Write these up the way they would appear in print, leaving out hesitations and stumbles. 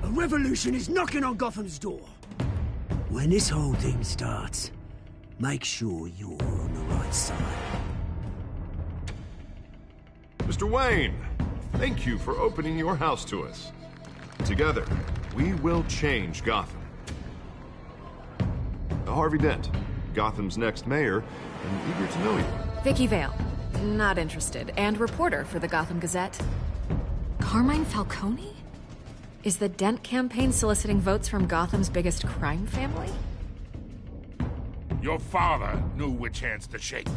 A revolution is knocking on Gotham's door. When this whole thing starts, make sure you're on the right side. Mr. Wayne, thank you for opening your house to us. Together, we will change Gotham. Harvey Dent, Gotham's next mayor, and eager to know you. Vicky Vale, not interested, and reporter for the Gotham Gazette. Carmine Falcone? Is the Dent campaign soliciting votes from Gotham's biggest crime family? Your father knew which hands to shake.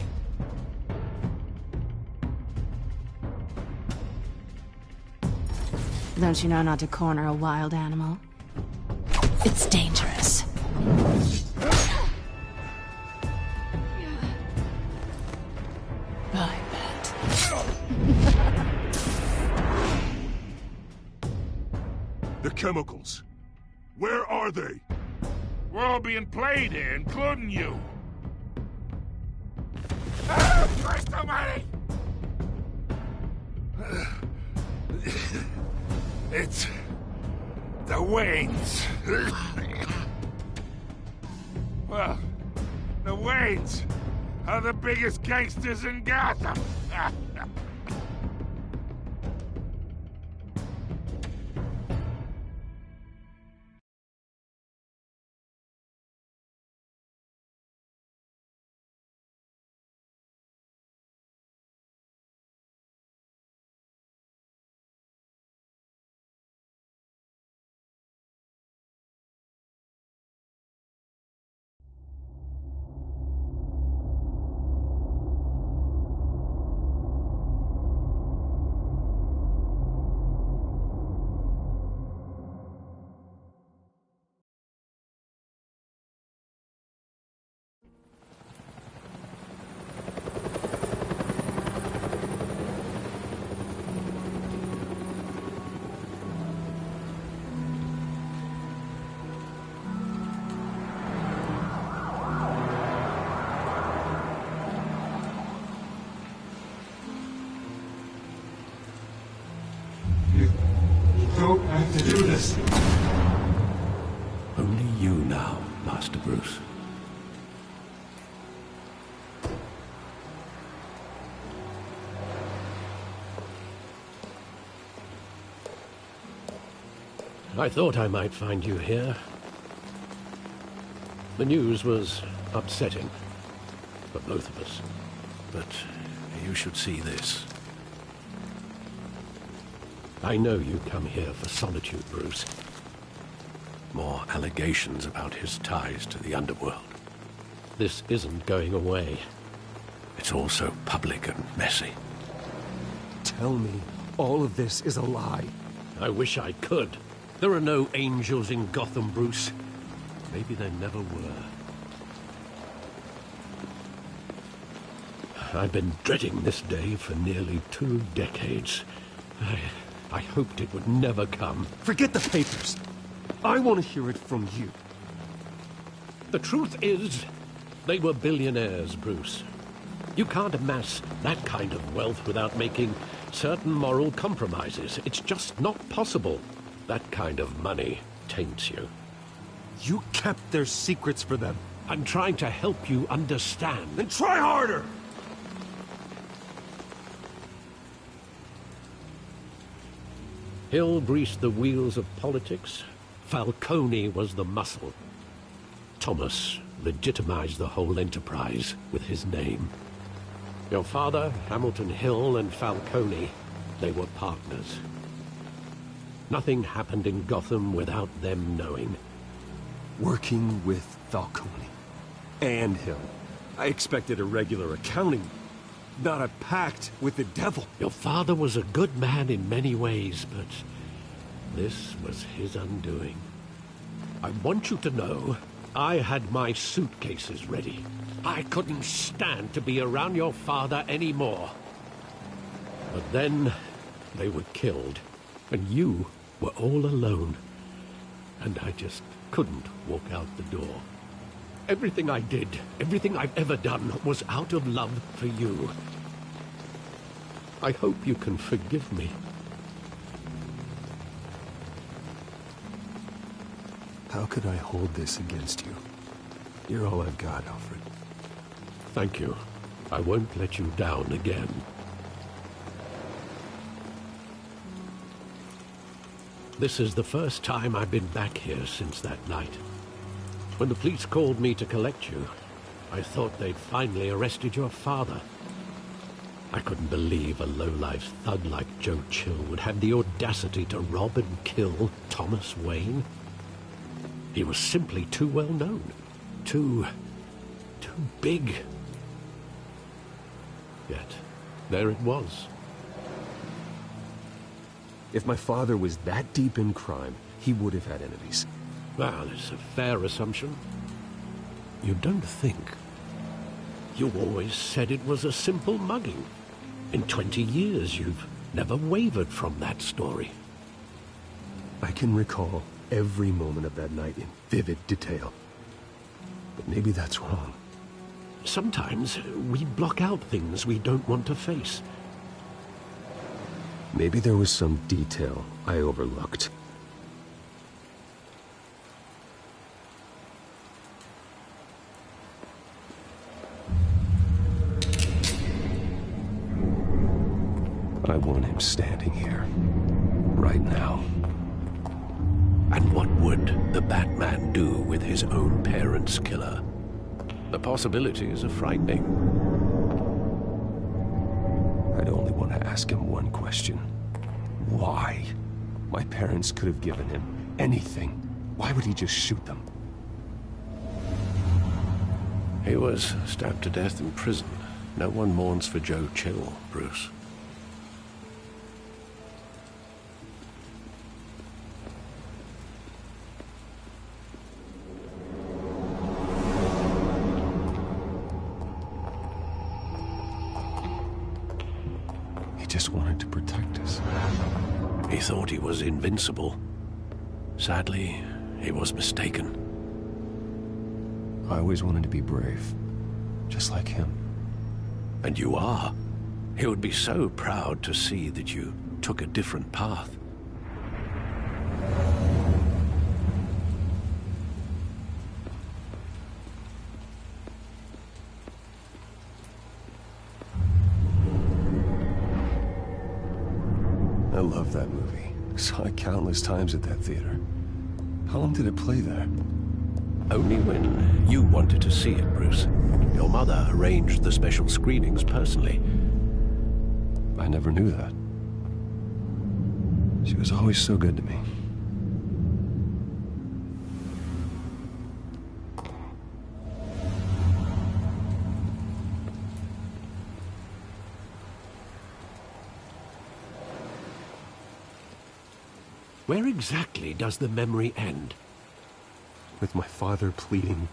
Don't you know not to corner a wild animal? It's dangerous. I bet. The chemicals. Where are they? We're all being played here, including you. Ah, Christ almighty! It's the Waynes. Well, the Waynes are the biggest gangsters in Gotham. Don't have to do this. Only you now, Master Bruce. I thought I might find you here. The news was upsetting for both of us. But you should see this. I know you come here for solitude, Bruce. More allegations about his ties to the underworld. This isn't going away. It's all so public and messy. Tell me all of this is a lie. I wish I could. There are no angels in Gotham, Bruce. Maybe there never were. I've been dreading this day for nearly 2 decades. I hoped it would never come. Forget the papers. I want to hear it from you. The truth is, they were billionaires, Bruce. You can't amass that kind of wealth without making certain moral compromises. It's just not possible. That kind of money taints you. You kept their secrets for them. I'm trying to help you understand. Then try harder! Hill greased the wheels of politics. Falcone was the muscle. Thomas legitimized the whole enterprise with his name. Your father, Hamilton Hill, and Falcone, they were partners. Nothing happened in Gotham without them knowing. Working with Falcone and Hill. I expected a regular accounting, not a pact with the devil. Your father was a good man in many ways, but this was his undoing. I want you to know, I had my suitcases ready. I couldn't stand to be around your father anymore. But then, they were killed, and you were all alone. And I just couldn't walk out the door. Everything I did, everything I've ever done, was out of love for you. I hope you can forgive me. How could I hold this against you? You're all I've got, Alfred. Thank you. I won't let you down again. This is the first time I've been back here since that night. When the police called me to collect you, I thought they'd finally arrested your father. I couldn't believe a low-life thug like Joe Chill would have the audacity to rob and kill Thomas Wayne. He was simply too well known. Too big. Yet, there it was. If my father was that deep in crime, he would have had enemies. Well, it's a fair assumption. You don't think? You always said it was a simple mugging. In 20 years, you've never wavered from that story. I can recall every moment of that night in vivid detail. But maybe that's wrong. Sometimes we block out things we don't want to face. Maybe there was some detail I overlooked. I want him standing here, right now. And what would the Batman do with his own parents' killer? The possibilities are frightening. I'd only want to ask him one question. Why? My parents could have given him anything. Why would he just shoot them? He was stabbed to death in prison. No one mourns for Joe Chill, Bruce. Just wanted to protect us. He thought he was invincible. Sadly, he was mistaken. I always wanted to be brave, just like him. And you are. He would be so proud to see that you took a different path. I love that movie. Saw it countless times at that theater. How long did it play there? Only when you wanted to see it, Bruce. Your mother arranged the special screenings personally. I never knew that. She was always so good to me. Where exactly does the memory end? With my father pleading,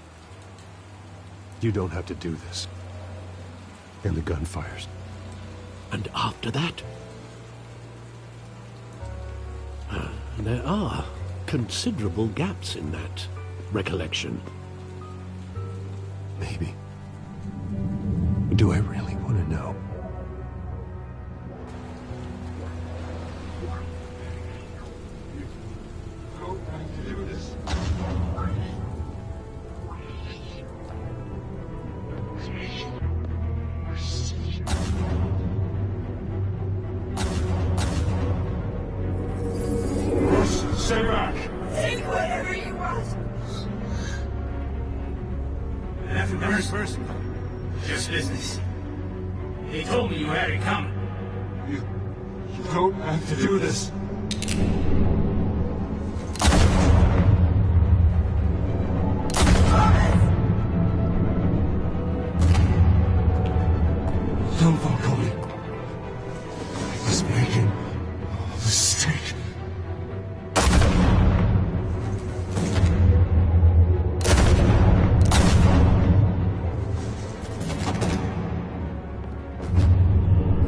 "You don't have to do this." And the gun fires. And after that? There are considerable gaps in that recollection. Maybe. Do I really want to know? Stay back! Take whatever you want. Nothing personal. Just business. He told me you had it coming. You don't have to do this. Don't follow me. I was making a mistake.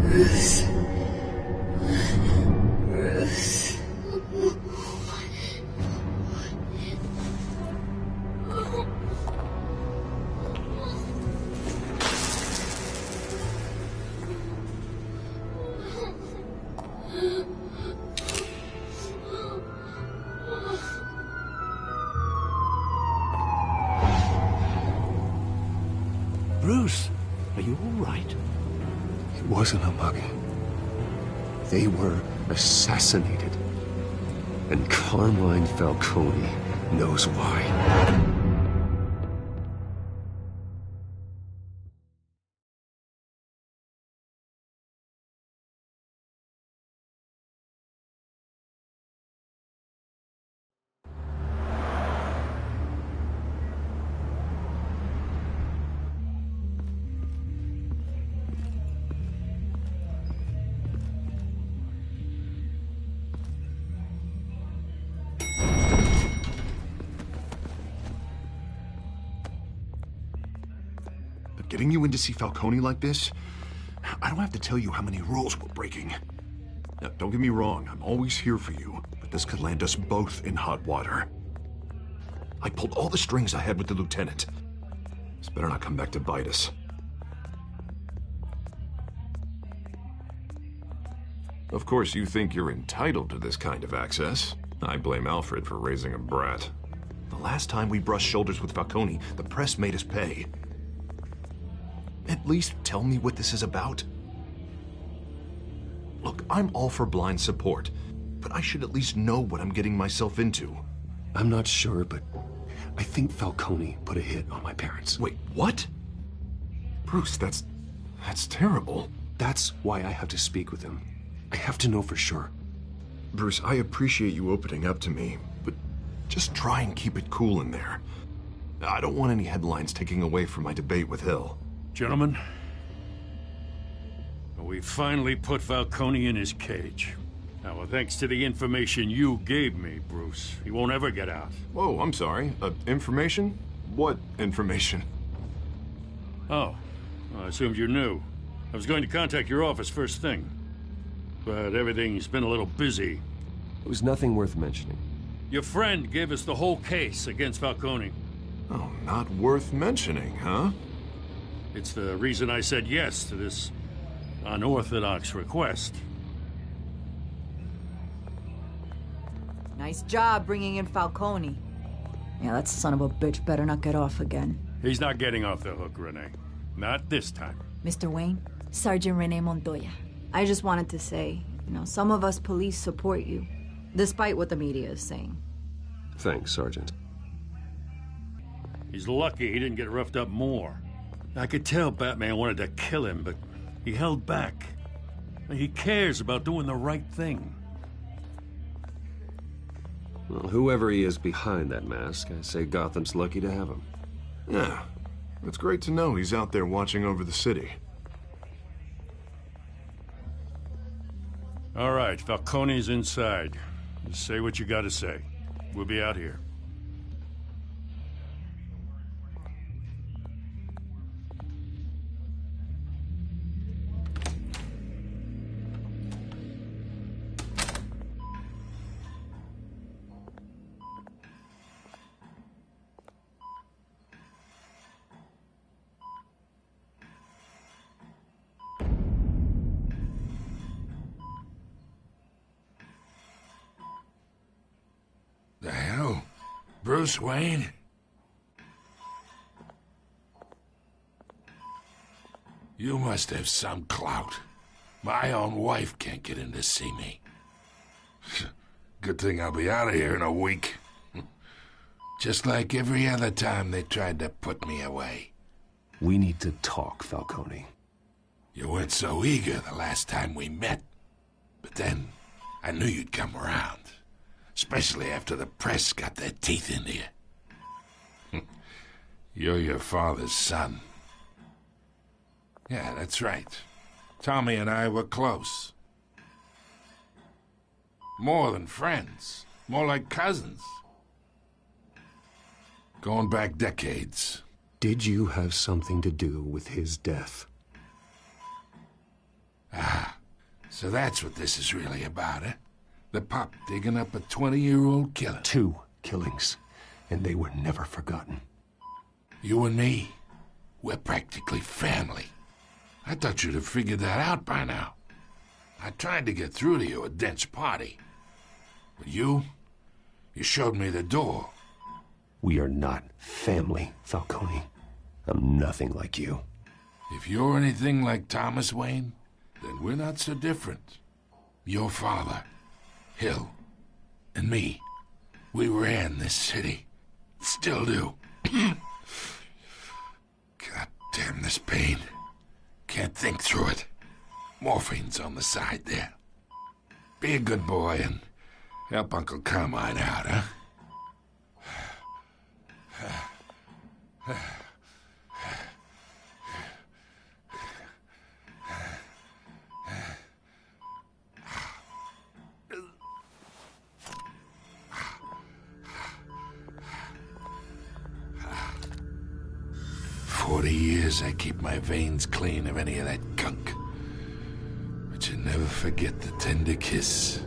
Bruce. all right? It wasn't a mugging. They were assassinated. And Carmine Falcone knows why. Getting you in to see Falcone like this? I don't have to tell you how many rules we're breaking. Now, don't get me wrong, I'm always here for you, but this could land us both in hot water. I pulled all the strings I had with the lieutenant. This better not come back to bite us. Of course, you think you're entitled to this kind of access. I blame Alfred for raising a brat. The last time we brushed shoulders with Falcone, the press made us pay. At least tell me what this is about. Look, I'm all for blind support, but I should at least know what I'm getting myself into. I'm not sure, but I think Falcone put a hit on my parents. Wait, what? Bruce, that's terrible. That's why I have to speak with him. I have to know for sure. Bruce, I appreciate you opening up to me, but just try and keep it cool in there. I don't want any headlines taking away from my debate with Hill. Gentlemen, we finally put Falcone in his cage. Now, well, thanks to the information you gave me, Bruce, he won't ever get out. Whoa, I'm sorry. Information? What information? Oh, well, I assumed you knew. I was going to contact your office first thing, but everything's been a little busy. It was nothing worth mentioning. Your friend gave us the whole case against Falcone. Oh, not worth mentioning, huh? It's the reason I said yes to this unorthodox request. Nice job bringing in Falcone. Yeah, that son of a bitch better not get off again. He's not getting off the hook, Renee. Not this time. Mr. Wayne, Sergeant Renee Montoya. I just wanted to say, some of us police support you, despite what the media is saying. Thanks, Sergeant. He's lucky he didn't get roughed up more. I could tell Batman wanted to kill him, but he held back. He cares about doing the right thing. Well, whoever he is behind that mask, I say Gotham's lucky to have him. Yeah, it's great to know he's out there watching over the city. All right, Falcone's inside. Just say what you gotta say. We'll be out here. The hell? Bruce Wayne? You must have some clout. My own wife can't get in to see me. Good thing I'll be out of here in a week. Just like every other time they tried to put me away. We need to talk, Falcone. You weren't so eager the last time we met. But then, I knew you'd come around. Especially after the press got their teeth into you. You're your father's son. Yeah, that's right. Tommy and I were close. More than friends. More like cousins. Going back decades. Did you have something to do with his death? Ah, so that's what this is really about, eh? The pup digging up a 20-year-old killer. 2 killings, and they were never forgotten. You and me, we're practically family. I thought you'd have figured that out by now. I tried to get through to you at Dent's party. But you showed me the door. We are not family, Falcone. I'm nothing like you. If you're anything like Thomas Wayne, then we're not so different. Your father, Hill, and me, we ran this city. Still do. God damn this pain. Can't think through it. Morphine's on the side there. Be a good boy and help Uncle Carmine out, huh? 40 years I keep my veins clean of any of that gunk. But you never forget the tender kiss.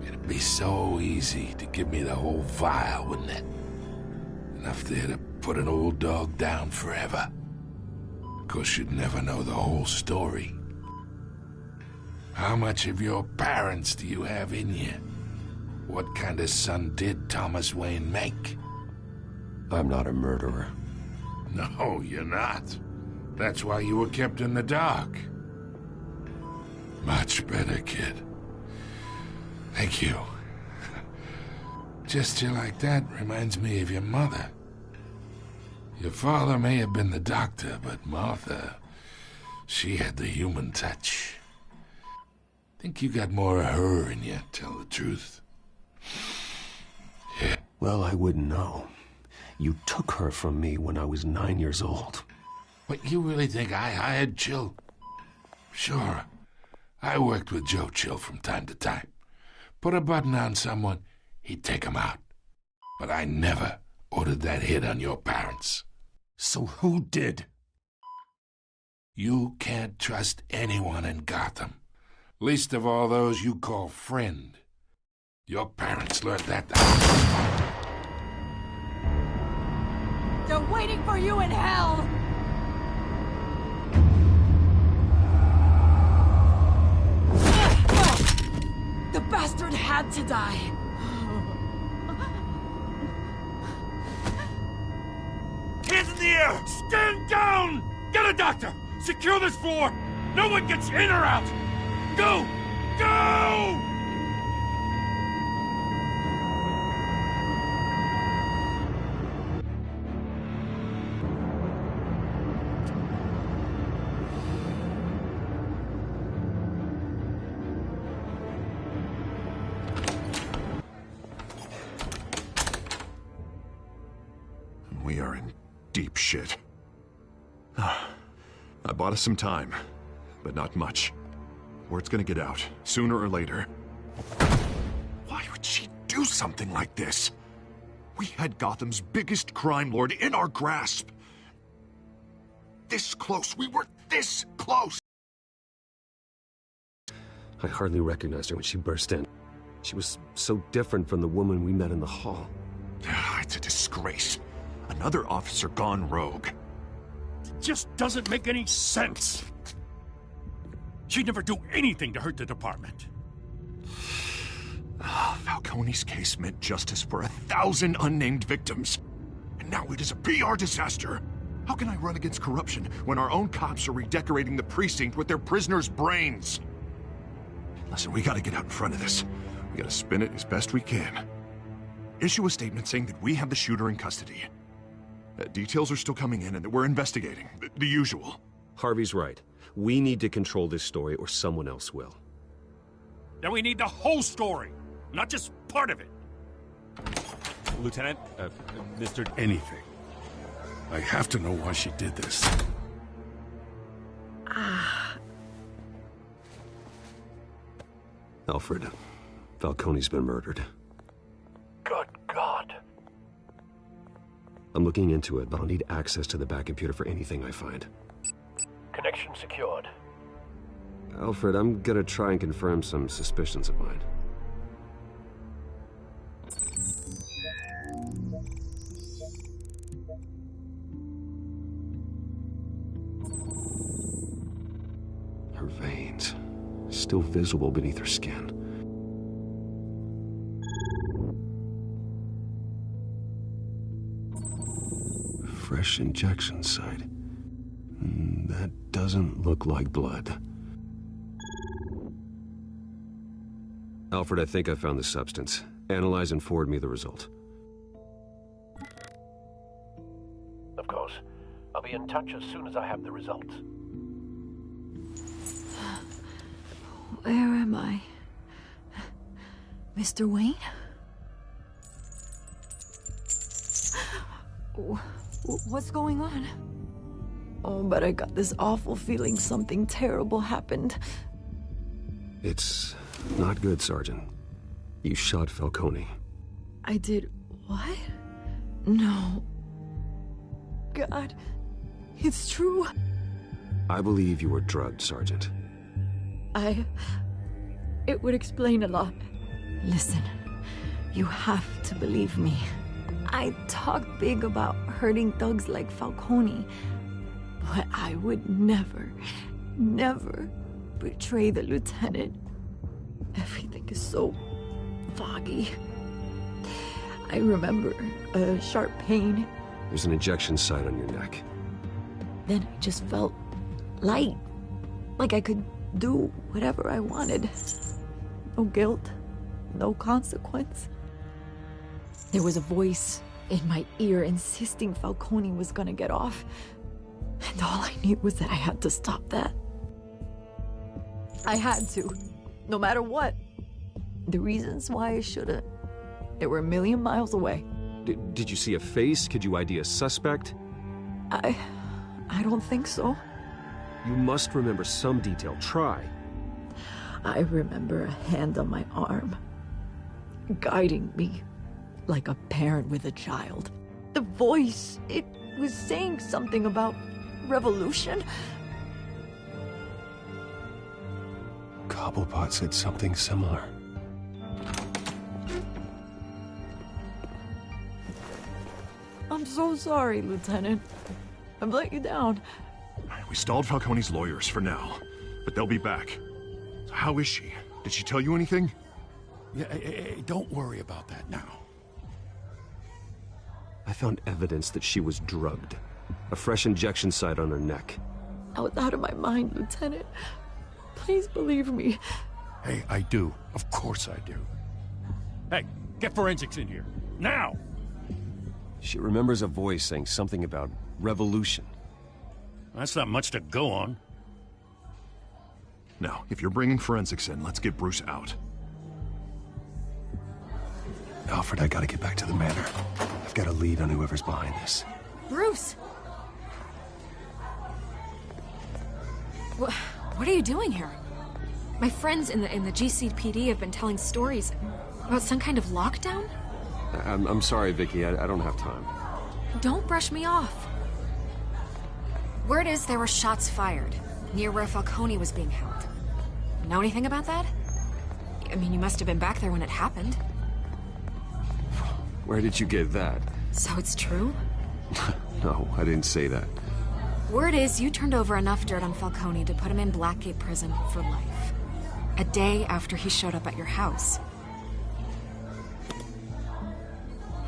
It'd be so easy to give me the whole vial, wouldn't it? Enough there to put an old dog down forever. Of course, you'd never know the whole story. How much of your parents do you have in you? What kind of son did Thomas Wayne make? I'm not a murderer. No, you're not. That's why you were kept in the dark. Much better, kid. Thank you. Gesture like that reminds me of your mother. Your father may have been the doctor, but Martha, she had the human touch. Think you got more of her in you, tell the truth. Yeah. Well, I wouldn't know. You took her from me when I was 9 years old. What, you really think I hired Chill? Sure. I worked with Joe Chill from time to time. Put a button on someone, he'd take him out. But I never ordered that hit on your parents. So who did? You can't trust anyone in Gotham. Least of all those you call friend. Your parents learned that. They're waiting for you in hell! The bastard had to die. Hands in the air! Stand down! Get a doctor! Secure this floor! No one gets in or out! Go! Go! We are in deep shit. I bought us some time, but not much. Word's gonna get out, sooner or later. Why would she do something like this? We had Gotham's biggest crime lord in our grasp. This close, we were this close! I hardly recognized her when she burst in. She was so different from the woman we met in the hall. It's a disgrace. Another officer gone rogue. It just doesn't make any sense. She'd never do anything to hurt the department. Falcone's case meant justice for 1,000 unnamed victims. And now it is a PR disaster. How can I run against corruption when our own cops are redecorating the precinct with their prisoners' brains? Listen, we gotta get out in front of this. We gotta spin it as best we can. Issue a statement saying that we have the shooter in custody. Details are still coming in and that we're investigating. The usual. Harvey's right. We need to control this story or someone else will. Then we need the whole story, not just part of it. Lieutenant, Mr. Anything. I have to know why she did this. Alfred, Falcone's been murdered. Good God. I'm looking into it, but I'll need access to the back computer for anything I find. Connection secured. Alfred, I'm gonna try and confirm some suspicions of mine. Her veins, still visible beneath her skin. Fresh injection site. That doesn't look like blood. Alfred, I think I found the substance. Analyze and forward me the result. Of course. I'll be in touch as soon as I have the results. Where am I? Mr. Wayne? What's going on? Oh, but I got this awful feeling something terrible happened. It's not good, Sergeant. You shot Falcone. I did what? No. God, it's true. I believe you were drugged, Sergeant. It would explain a lot. Listen, you have to believe me. I talk big about hurting thugs like Falcone, but I would never betray the lieutenant. Everything is so foggy. I remember a sharp pain. There's an injection site on your neck. Then I just felt light, like I could do whatever I wanted. No guilt, no consequence. There was a voice in my ear insisting Falcone was gonna get off. And all I knew was that I had to stop that. I had to, no matter what. The reasons why I shouldn't, they were a million miles away. Did you see a face? Could you ID a suspect? I don't think so. You must remember some detail. Try. I remember a hand on my arm, guiding me like a parent with a child. The voice, it was saying something about revolution. Cobblepot said something similar. I'm so sorry, Lieutenant. I've let you down. We stalled Falcone's lawyers for now, but they'll be back. So how is she? Did she tell you anything? Yeah, don't worry about that now. I found evidence that she was drugged. A fresh injection site on her neck. I was out of my mind, Lieutenant. Please believe me. Hey, I do. Of course I do. Hey, get forensics in here. Now! She remembers a voice saying something about revolution. That's not much to go on. Now, if you're bringing forensics in, let's get Bruce out. Alfred, I gotta get back to the manor. I've got a lead on whoever's behind this. Bruce! What are you doing here? My friends in the GCPD have been telling stories about some kind of lockdown? I'm sorry, Vicky. I don't have time. Don't brush me off. Word is there were shots fired near where Falcone was being held. Know anything about that? I mean, you must have been back there when it happened. Where did you get that? So it's true? No, I didn't say that. Word is you turned over enough dirt on Falcone to put him in Blackgate Prison for life. A day after he showed up at your house.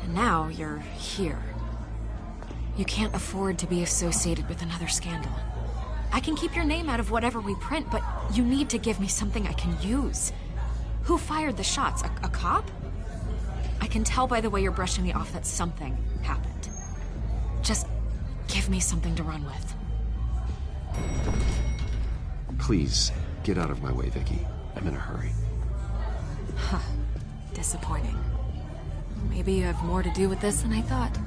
And now you're here. You can't afford to be associated with another scandal. I can keep your name out of whatever we print, but you need to give me something I can use. Who fired the shots? A cop? I can tell by the way you're brushing me off that something happened. Just give me something to run with. Please, get out of my way, Vicky. I'm in a hurry. Huh. Disappointing. Maybe you have more to do with this than I thought.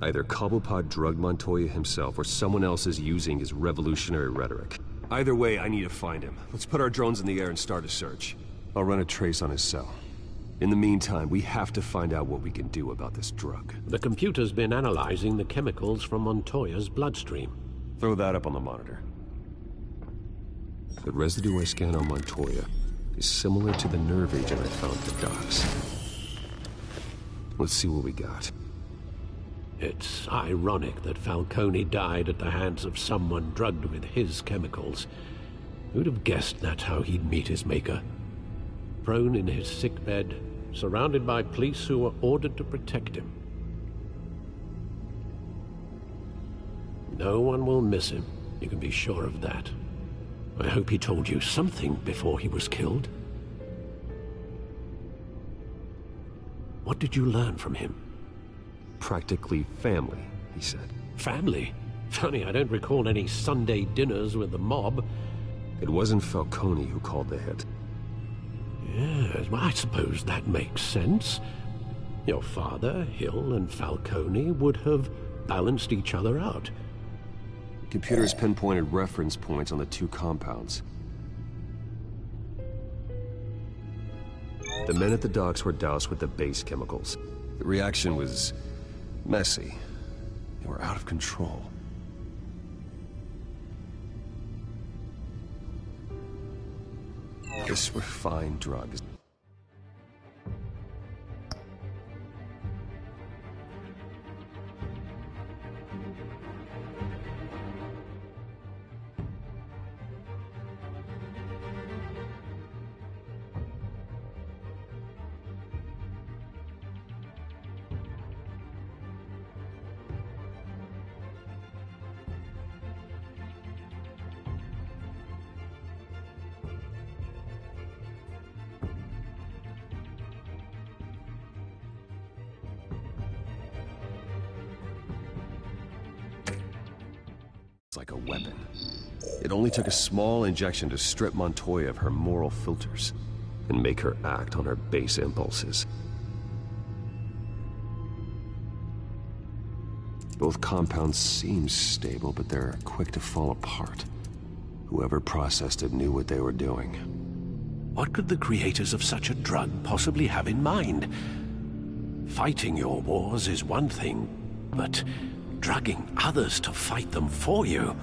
Either Cobblepot drugged Montoya himself, or someone else is using his revolutionary rhetoric. Either way, I need to find him. Let's put our drones in the air and start a search. I'll run a trace on his cell. In the meantime, we have to find out what we can do about this drug. The computer's been analyzing the chemicals from Montoya's bloodstream. Throw that up on the monitor. The residue I scanned on Montoya is similar to the nerve agent I found at the docks. Let's see what we got. It's ironic that Falcone died at the hands of someone drugged with his chemicals. Who'd have guessed that's how he'd meet his maker? Prone in his sickbed, surrounded by police who were ordered to protect him. No one will miss him, you can be sure of that. I hope he told you something before he was killed. What did you learn from him? Practically family, he said. Family? Funny, I don't recall any Sunday dinners with the mob. It wasn't Falcone who called the hit. Yes, well, I suppose that makes sense. Your father, Hill, and Falcone would have balanced each other out. Computers pinpointed reference points on the two compounds. The men at the docks were doused with the base chemicals. The reaction was messy. They were out of control. This refined drug is... like a weapon. It only took a small injection to strip Montoya of her moral filters and make her act on her base impulses. Both compounds seem stable, but they're quick to fall apart. Whoever processed it knew what they were doing. What could the creators of such a drug possibly have in mind? Fighting your wars is one thing, but drugging others to fight them for you?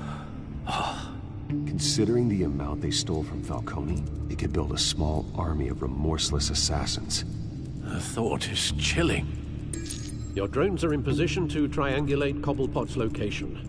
Oh. Considering the amount they stole from Falcone, they could build a small army of remorseless assassins. The thought is chilling. Your drones are in position to triangulate Cobblepot's location.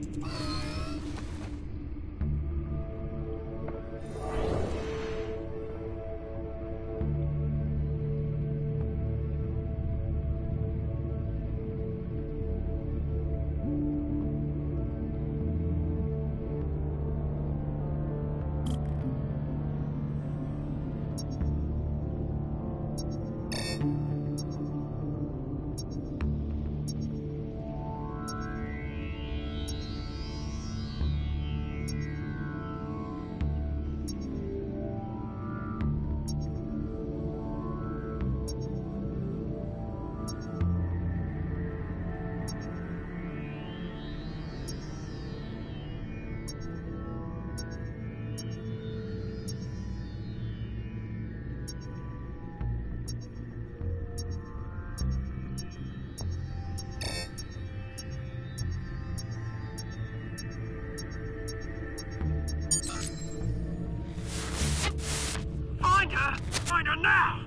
Find her now!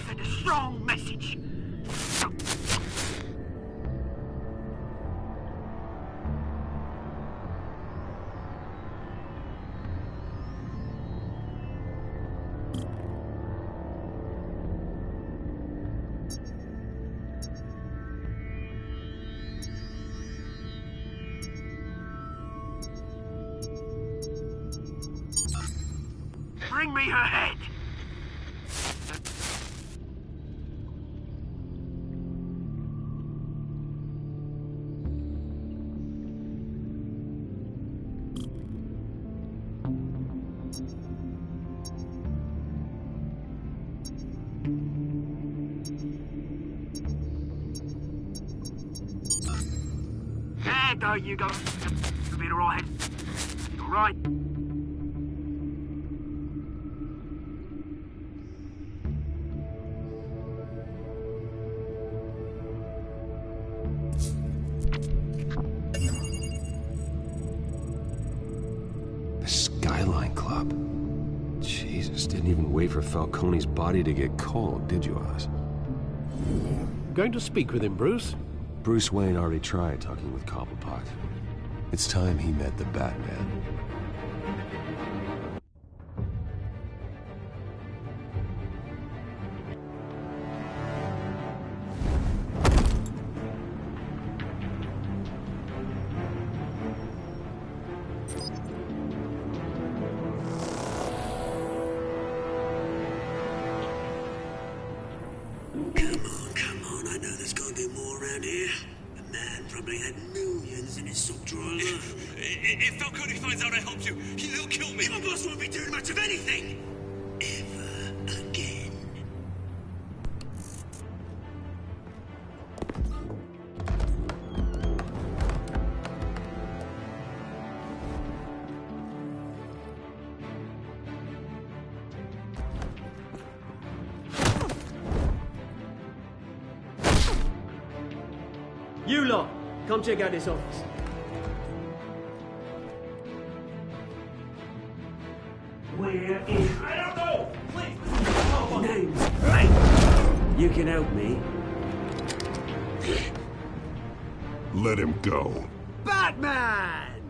Send a strong message. Bring me her head! right, though, you go. You'll be alright. All right. The Skyline Club. Jesus, didn't even wait for Falcone's body to get cold, did you, Oz? Going to speak with him, Bruce? Bruce Wayne already tried talking with Cobblepot. It's time he met the Batman. Come on, I know there's gotta be more around here. The man probably had millions in his sock drawer alone. If Falcone finds out I helped you, he'll kill me. Your boss won't be doing much of anything! Ever again. You lot, come check out this office. Where is... I don't know! Please! Names? Right. You can help me. Let him go. Batman!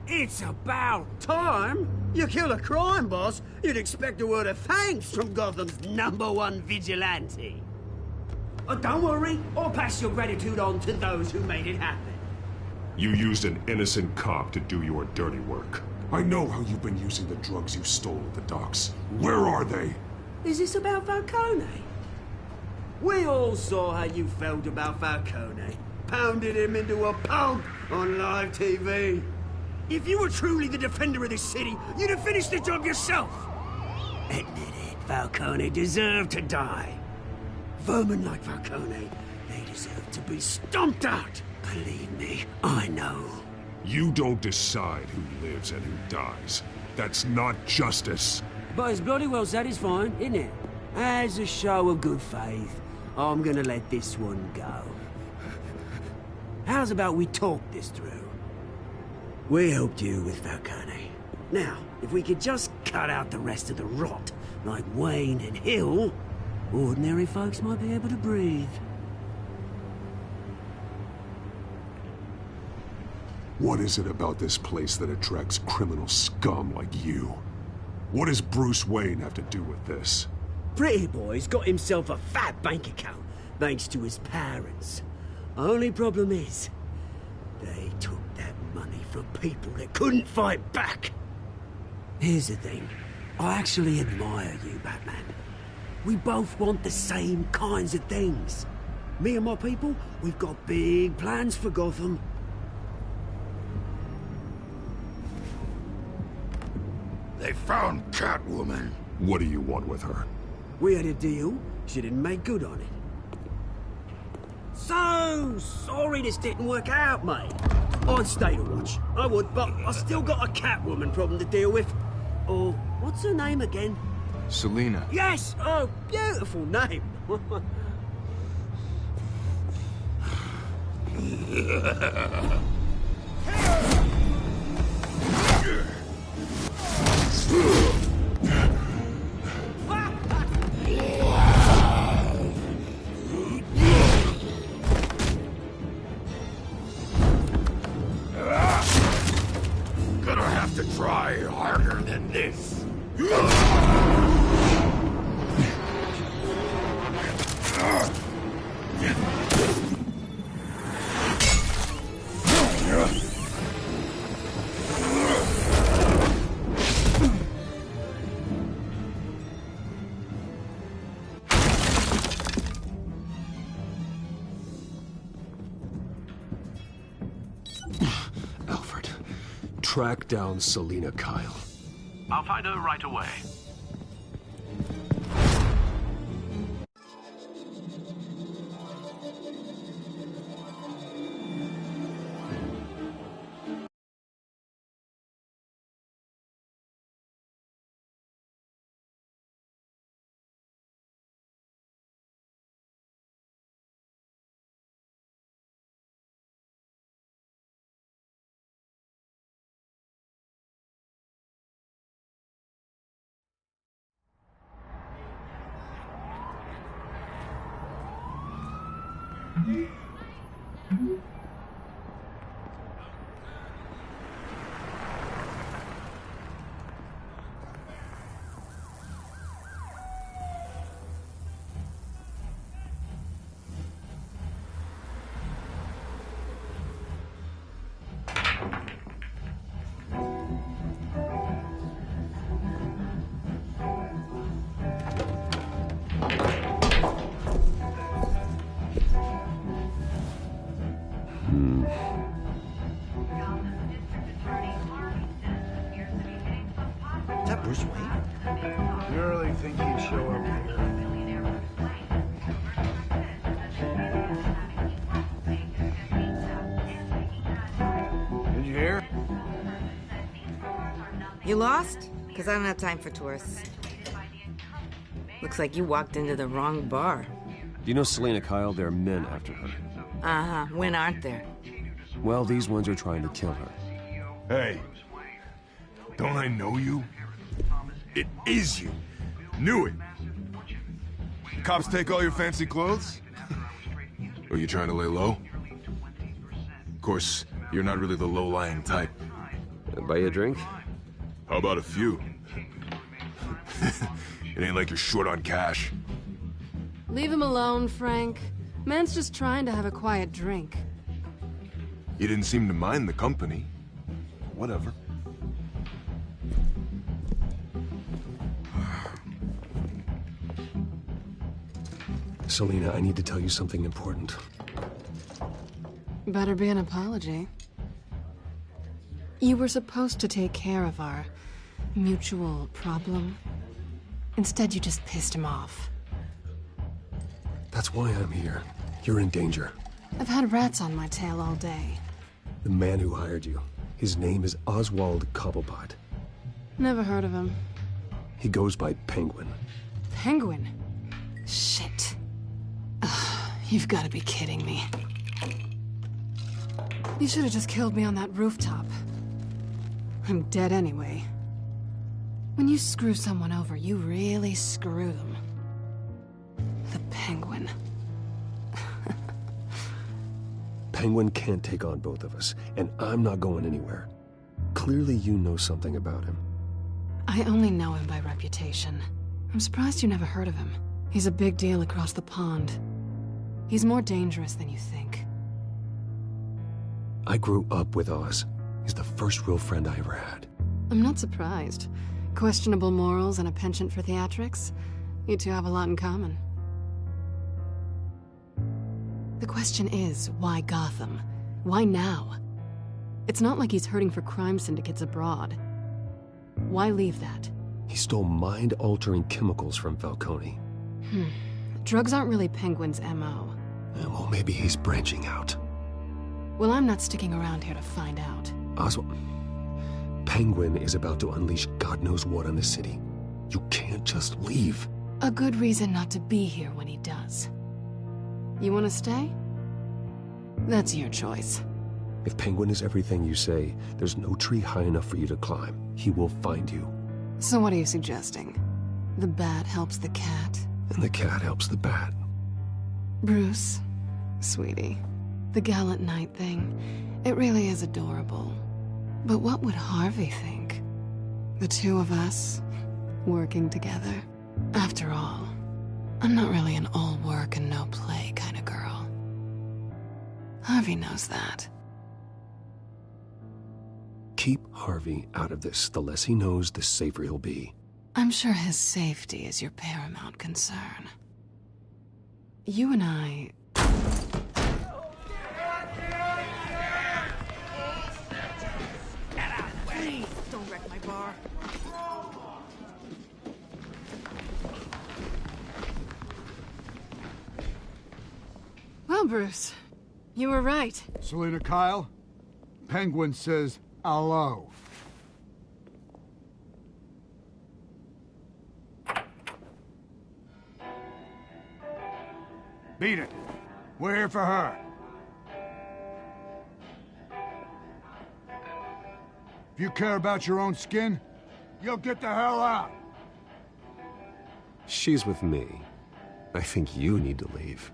It's about time. You kill a crime boss, you'd expect a word of thanks from Gotham's #1 vigilante. Oh, don't worry, I'll pass your gratitude on to those who made it happen. You used an innocent cop to do your dirty work. I know how you've been using the drugs you stole at the docks. Where are they? Is this about Falcone? We all saw how you felt about Falcone. Pounded him into a pulp on live TV. If you were truly the defender of this city, you'd have finished the job yourself. Admit it, Falcone deserved to die. Vermin like Falcone, they deserve to be stomped out. Believe me, I know. You don't decide who lives and who dies. That's not justice. But it's bloody well satisfying, isn't it? As a show of good faith, I'm gonna let this one go. How's about we talk this through? We helped you with Falcone. Now, if we could just cut out the rest of the rot, like Wayne and Hill, ordinary folks might be able to breathe. What is it about this place that attracts criminal scum like you? What does Bruce Wayne have to do with this? Pretty Boy's got himself a fat bank account, thanks to his parents. Only problem is, they took that money from people that couldn't fight back. Here's the thing. I actually admire you, Batman. We both want the same kinds of things. Me and my people, we've got big plans for Gotham. They found Catwoman. What do you want with her? We had a deal. She didn't make good on it. So sorry this didn't work out, mate. I'd stay to watch. I would, but I still got a Catwoman problem to deal with. Oh, what's her name again? Selina. Yes! Oh, beautiful name. Gonna have to try harder than this. Alfred, track down Selina Kyle. I'll find her right away. Is that Bruce Wayne? You really think he'd show up here? Did you hear? You lost? Because I don't have time for tourists. Looks like you walked into the wrong bar. Do you know Selena Kyle? There are men after her. Uh-huh. When aren't there? Well, these ones are trying to kill her. Hey, don't I know you? It is you. Knew it. The cops take all your fancy clothes? Are you trying to lay low? Of course, you're not really the low-lying type. Buy you a drink? How about a few? It ain't like you're short on cash. Leave him alone, Frank. Man's just trying to have a quiet drink. You didn't seem to mind the company. Whatever. Selena, I need to tell you something important. Better be an apology. You were supposed to take care of our mutual problem. Instead, you just pissed him off. That's why I'm here. You're in danger. I've had rats on my tail all day. The man who hired you, his name is Oswald Cobblepot. Never heard of him. He goes by Penguin. Penguin? Shit. Ugh, you've got to be kidding me. You should have just killed me on that rooftop. I'm dead anyway. When you screw someone over, you really screw them. The Penguin. Penguin can't take on both of us, and I'm not going anywhere. Clearly you know something about him. I only know him by reputation. I'm surprised you never heard of him. He's a big deal across the pond. He's more dangerous than you think. I grew up with Oz. He's the first real friend I ever had. I'm not surprised. Questionable morals and a penchant for theatrics. You two have a lot in common. The question is, why Gotham? Why now? It's not like he's hurting for crime syndicates abroad. Why leave that? He stole mind-altering chemicals from Falcone. Drugs aren't really Penguin's M.O. Well, maybe he's branching out. Well, I'm not sticking around here to find out. Oswald, Penguin is about to unleash God knows what on the city. You can't just leave. A good reason not to be here when he does. You want to stay? That's your choice. If Penguin is everything you say, there's no tree high enough for you to climb. He will find you. So what are you suggesting? The bat helps the cat? And the cat helps the bat. Bruce, sweetie, the gallant knight thing, it really is adorable. But what would Harvey think? The two of us, working together? After all, I'm not really an all work and no play kind of girl. Harvey knows that. Keep Harvey out of this. The less he knows, the safer he'll be. I'm sure his safety is your paramount concern. You and I... Please, don't wreck my bar. Well, Bruce, you were right. Selena Kyle, Penguin says hello. Beat it. We're here for her. If you care about your own skin, you'll get the hell out. She's with me. I think you need to leave.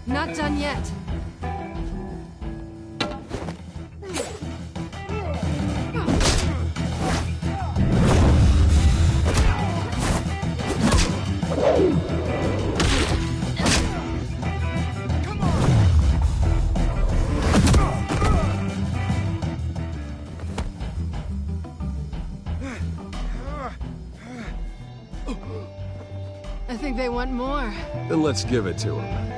Not done yet. I think they want more. Then let's give it to them.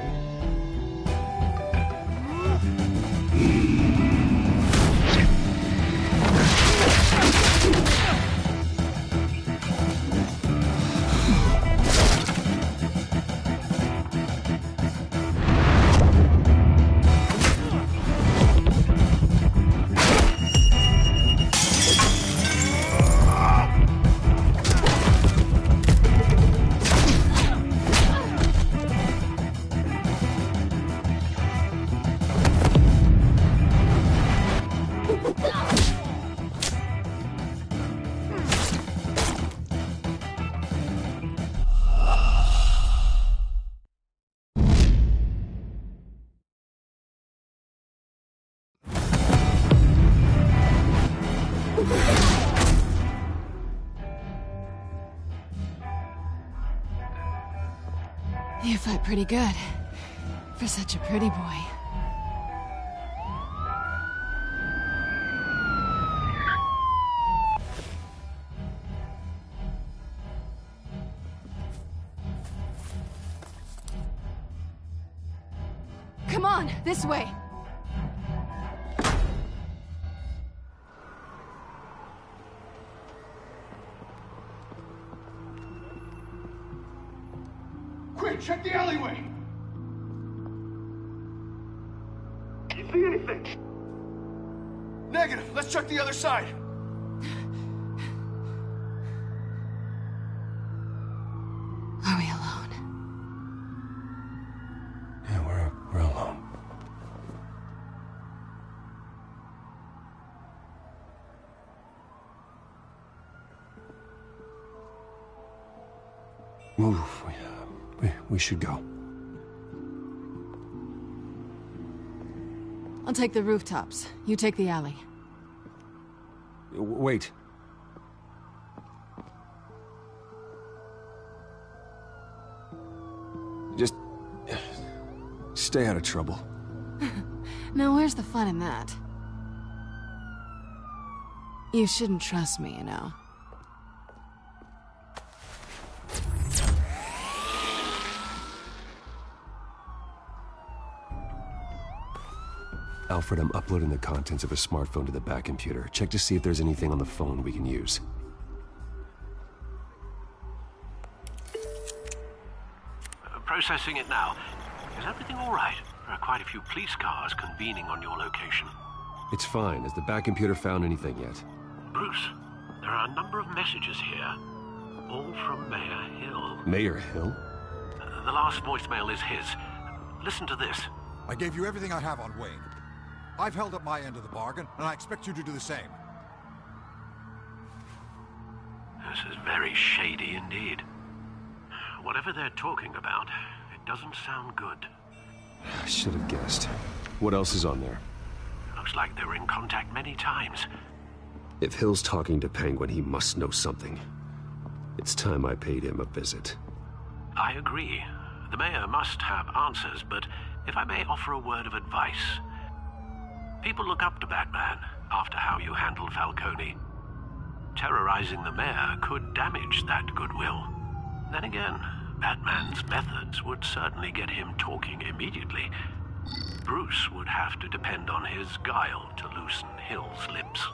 You fight pretty good. For such a pretty boy. Come on, this way. Quick, check the alleyway! You see anything? Negative. Let's check the other side. Are we alone? Yeah, we're alone. Move. We should go. I'll take the rooftops. You take the alley. Wait. Just stay out of trouble. Now where's the fun in that? You shouldn't trust me, you know. Alfred, I'm uploading the contents of a smartphone to the back computer. Check to see if there's anything on the phone we can use. Processing it now. Is everything all right? There are quite a few police cars convening on your location. It's fine. Has the back computer found anything yet? Bruce, there are a number of messages here. All from Mayor Hill. Mayor Hill? The last voicemail is his. Listen to this. I gave you everything I have on Wayne. I've held up my end of the bargain, and I expect you to do the same. This is very shady indeed. Whatever they're talking about, it doesn't sound good. I should have guessed. What else is on there? Looks like they were in contact many times. If Hill's talking to Penguin, he must know something. It's time I paid him a visit. I agree. The mayor must have answers, but if I may offer a word of advice. People look up to Batman after how you handled Falcone. Terrorizing the mayor could damage that goodwill. Then again, Batman's methods would certainly get him talking immediately. Bruce would have to depend on his guile to loosen Hill's lips.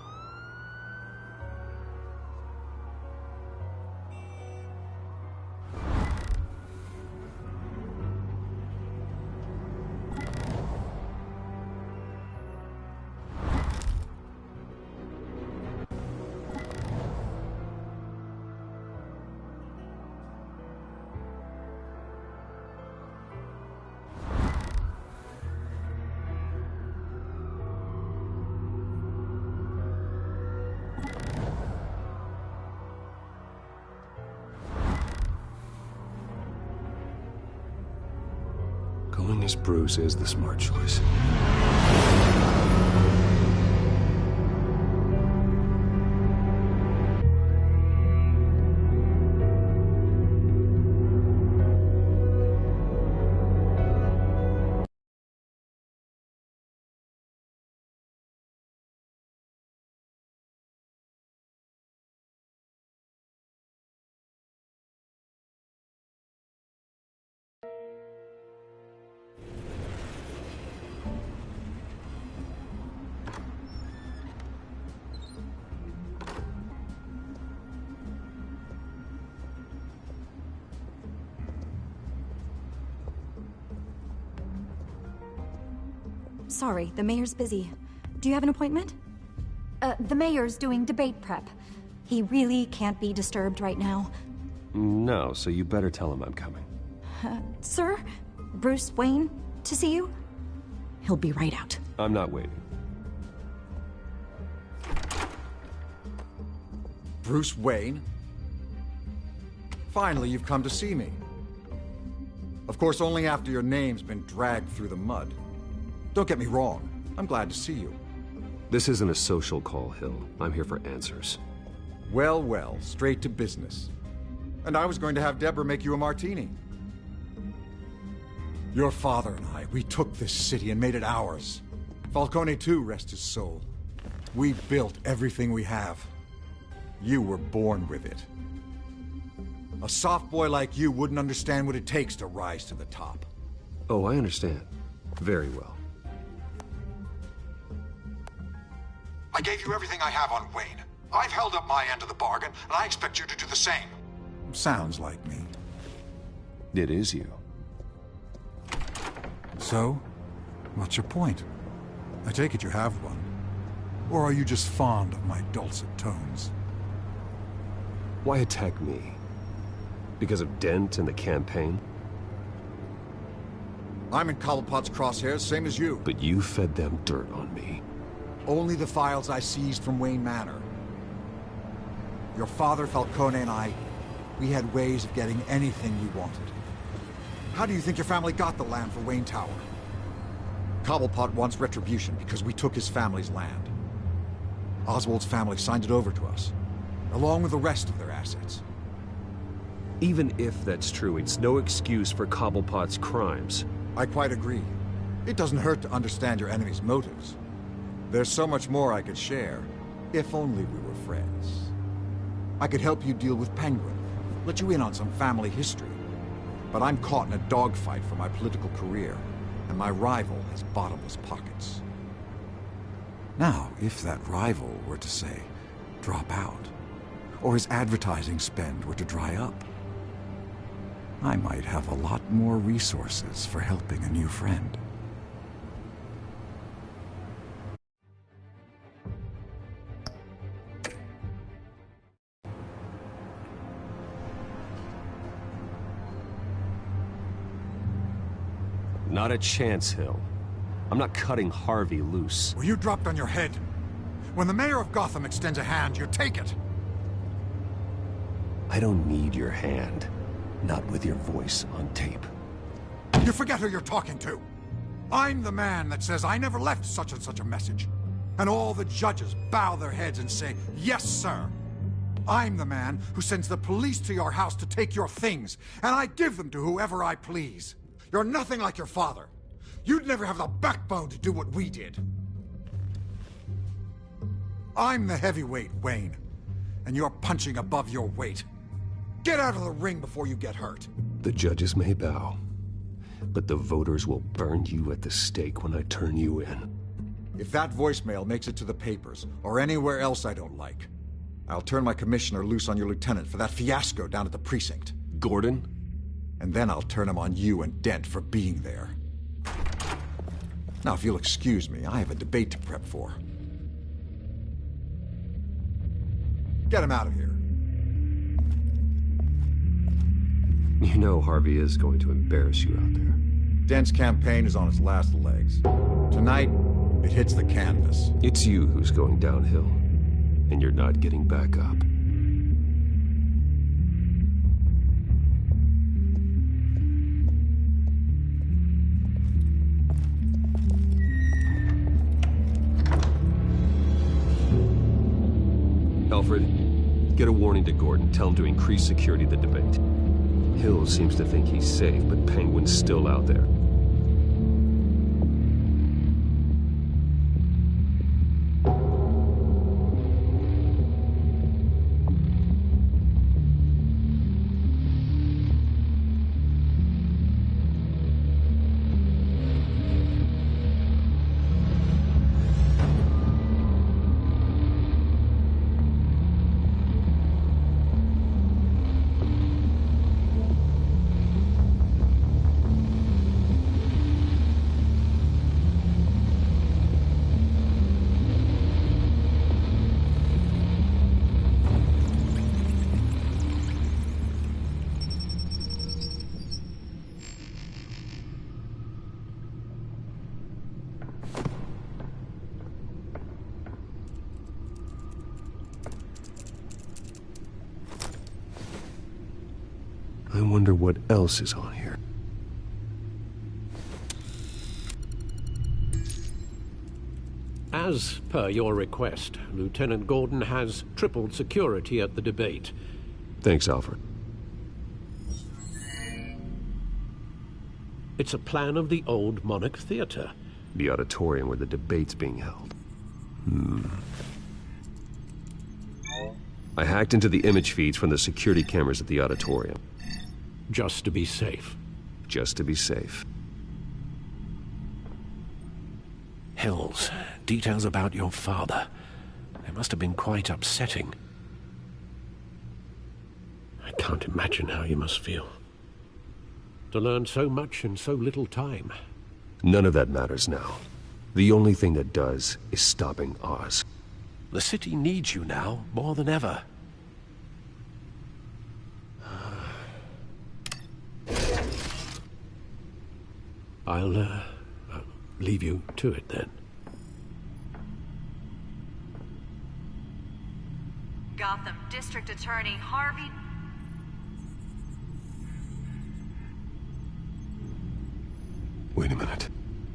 Going as Bruce is the smart choice. Sorry, the mayor's busy. Do you have an appointment? The mayor's doing debate prep. He really can't be disturbed right now. No, so you better tell him I'm coming. Sir? Bruce Wayne to see you? He'll be right out. I'm not waiting. Bruce Wayne? Finally, you've come to see me. Of course, only after your name's been dragged through the mud. Don't get me wrong. I'm glad to see you. This isn't a social call, Hill. I'm here for answers. Well, well, straight to business. And I was going to have Deborah make you a martini. Your father and I, we took this city and made it ours. Falcone too, rest his soul. We built everything we have. You were born with it. A soft boy like you wouldn't understand what it takes to rise to the top. Oh, I understand. Very well. I gave you everything I have on Wayne. I've held up my end of the bargain, and I expect you to do the same. Sounds like me. It is you. So, what's your point? I take it you have one. Or are you just fond of my dulcet tones? Why attack me? Because of Dent and the campaign? I'm in Cobblepot's crosshairs, same as you. But you fed them dirt on me. Only the files I seized from Wayne Manor. Your father, Falcone, and I, we had ways of getting anything you wanted. How do you think your family got the land for Wayne Tower? Cobblepot wants retribution because we took his family's land. Oswald's family signed it over to us, along with the rest of their assets. Even if that's true, it's no excuse for Cobblepot's crimes. I quite agree. It doesn't hurt to understand your enemy's motives. There's so much more I could share, if only we were friends. I could help you deal with Penguin, let you in on some family history. But I'm caught in a dogfight for my political career, and my rival has bottomless pockets. Now, if that rival were to say, drop out, or his advertising spend were to dry up, I might have a lot more resources for helping a new friend. Not a chance, Hill. I'm not cutting Harvey loose. Well, you dropped on your head. When the mayor of Gotham extends a hand, you take it. I don't need your hand. Not with your voice on tape. You forget who you're talking to. I'm the man that says I never left such and such a message. And all the judges bow their heads and say, yes, sir. I'm the man who sends the police to your house to take your things, and I give them to whoever I please. You're nothing like your father. You'd never have the backbone to do what we did. I'm the heavyweight, Wayne, and you're punching above your weight. Get out of the ring before you get hurt. The judges may bow, but the voters will burn you at the stake when I turn you in. If that voicemail makes it to the papers, or anywhere else I don't like, I'll turn my commissioner loose on your lieutenant for that fiasco down at the precinct. Gordon? And then I'll turn him on you and Dent for being there. Now, if you'll excuse me, I have a debate to prep for. Get him out of here. You know Harvey is going to embarrass you out there. Dent's campaign is on its last legs. Tonight, it hits the canvas. It's you who's going downhill, and you're not getting back up. warning to Gordon. Tell him to increase security at the debate. Hill seems to think he's safe, but Penguin's still out there. I wonder what else is on here. As per your request, Lieutenant Gordon has tripled security at the debate. Thanks, Alfred. It's a plan of the old Monarch Theater. The auditorium where the debate's being held. I hacked into the image feeds from the security cameras at the auditorium. Just to be safe. Just to be safe. Hills, details about your father. They must have been quite upsetting. I can't imagine how you must feel. To learn so much in so little time. None of that matters now. The only thing that does is stopping Oz. The city needs you now, more than ever. I'll leave you to it then. Gotham District Attorney Harvey... Wait a minute.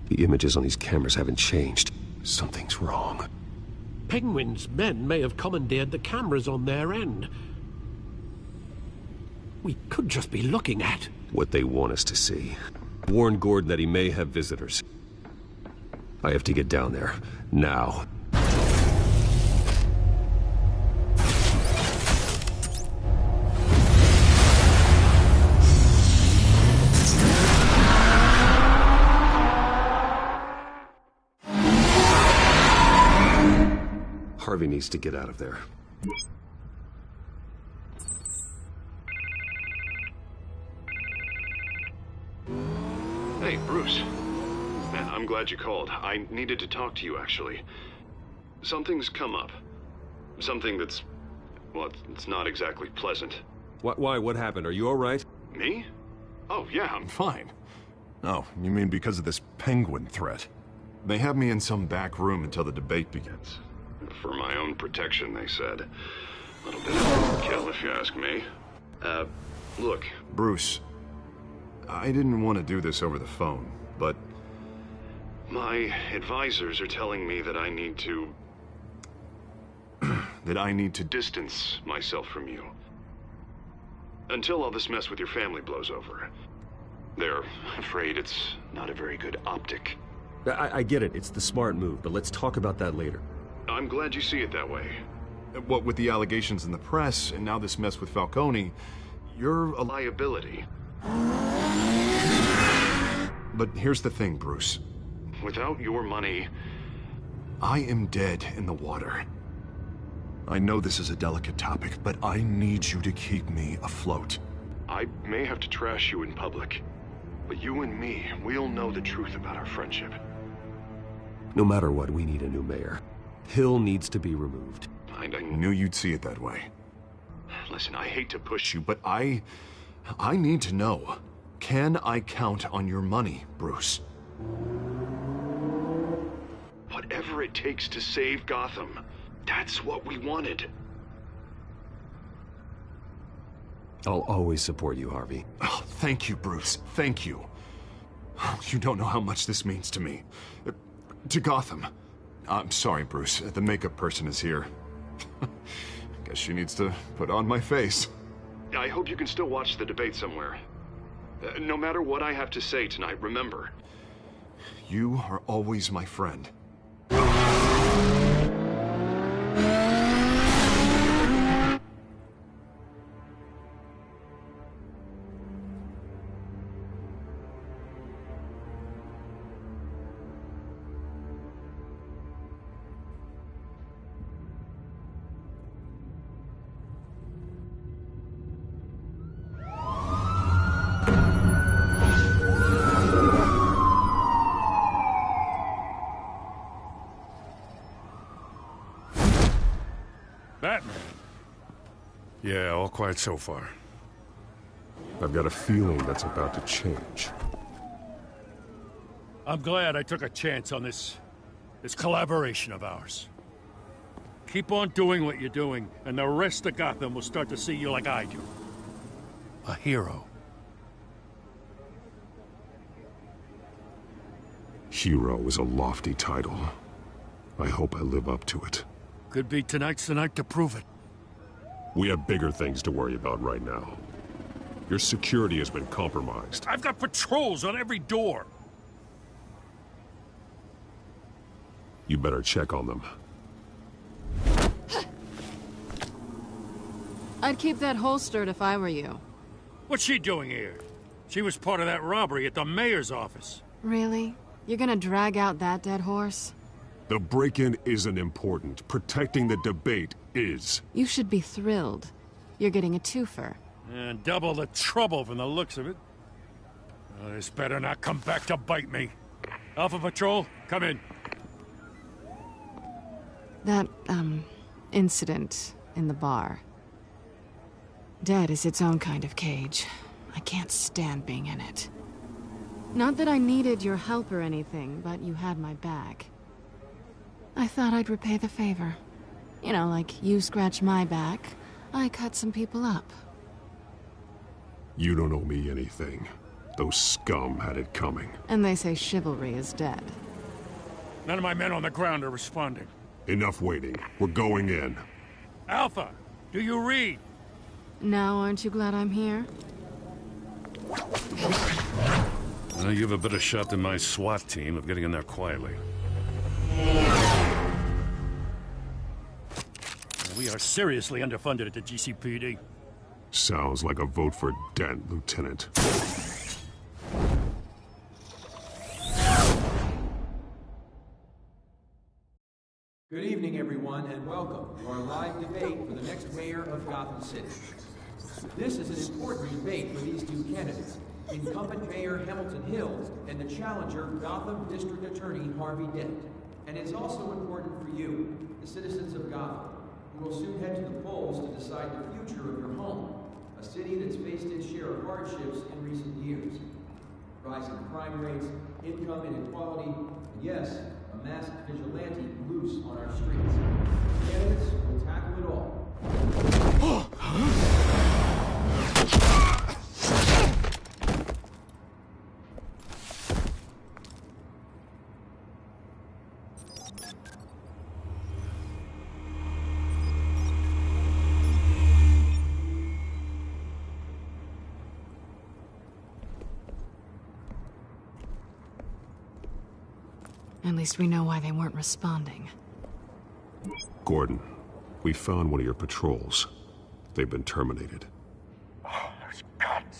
The images on these cameras haven't changed. Something's wrong. Penguin's men may have commandeered the cameras on their end. We could just be looking at... what they want us to see. Warn Gordon that he may have visitors. I have to get down there. Now. Harvey needs to get out of there. Hey, Bruce. Man, I'm glad you called. I needed to talk to you, actually. Something's come up. Something that's... well, it's not exactly pleasant. Why? What happened? Are you all right? Me? Oh, yeah, I'm fine. Oh, you mean because of this Penguin threat? They have me in some back room until the debate begins. For my own protection, they said. A little bit of overkill, if you ask me. Look, Bruce, I didn't want to do this over the phone, but my advisors are telling me that I need to... that I need to distance myself from you. Until all this mess with your family blows over. They're afraid it's not a very good optic. I get it. It's the smart move, but let's talk about that later. I'm glad you see it that way. What with the allegations in the press, and now this mess with Falcone, you're a liability. But here's the thing, Bruce. Without your money, I am dead in the water. I know this is a delicate topic, but I need you to keep me afloat. I may have to trash you in public, but you and me, we'll know the truth about our friendship. No matter what, we need a new mayor. Hill needs to be removed. I knew you'd see it that way. Listen, I hate to push you, but I need to know. Can I count on your money, Bruce? Whatever it takes to save Gotham, that's what we wanted. I'll always support you, Harvey. Oh, thank you, Bruce. Thank you. You don't know how much this means to me. To Gotham. I'm sorry, Bruce. The makeup person is here. Guess she needs to put on my face. I hope you can still watch the debate somewhere. No matter what I have to say tonight, remember, you are always my friend. Batman? Yeah, all quiet so far. I've got a feeling that's about to change. I'm glad I took a chance on this collaboration of ours. Keep on doing what you're doing, and the rest of Gotham will start to see you like I do. A hero. Hero is a lofty title. I hope I live up to it. Could be tonight's the night to prove it. We have bigger things to worry about right now. Your security has been compromised. I've got patrols on every door. You better check on them. I'd keep that holstered if I were you. What's she doing here? She was part of that robbery at the mayor's office. Really? You're gonna drag out that dead horse? The break-in isn't important. Protecting the debate is. You should be thrilled. You're getting a twofer. And double the trouble from the looks of it. This better not come back to bite me. Alpha Patrol, come in. That, incident in the bar. Dead is its own kind of cage. I can't stand being in it. Not that I needed your help or anything, but you had my back. I thought I'd repay the favor. You know, like you scratch my back, I cut some people up. You don't owe me anything. Those scum had it coming. And they say chivalry is dead. None of my men on the ground are responding. Enough waiting. We're going in. Alpha, do you read? Now aren't you glad I'm here? You have a better shot than my SWAT team of getting in there quietly. We are seriously underfunded at the GCPD. Sounds like a vote for Dent, Lieutenant. Good evening, everyone, and welcome to our live debate for the next mayor of Gotham City. This is an important debate for these two candidates, incumbent Mayor Hamilton Hill and the challenger Gotham District Attorney Harvey Dent. And it's also important for you, the citizens of Gotham, who will soon head to the polls to decide the future of your home, a city that's faced its share of hardships in recent years. Rising crime rates, income inequality, and yes, a masked vigilante loose on our streets. Candidates will tackle it all. At least we know why they weren't responding. Gordon, we found one of your patrols. They've been terminated.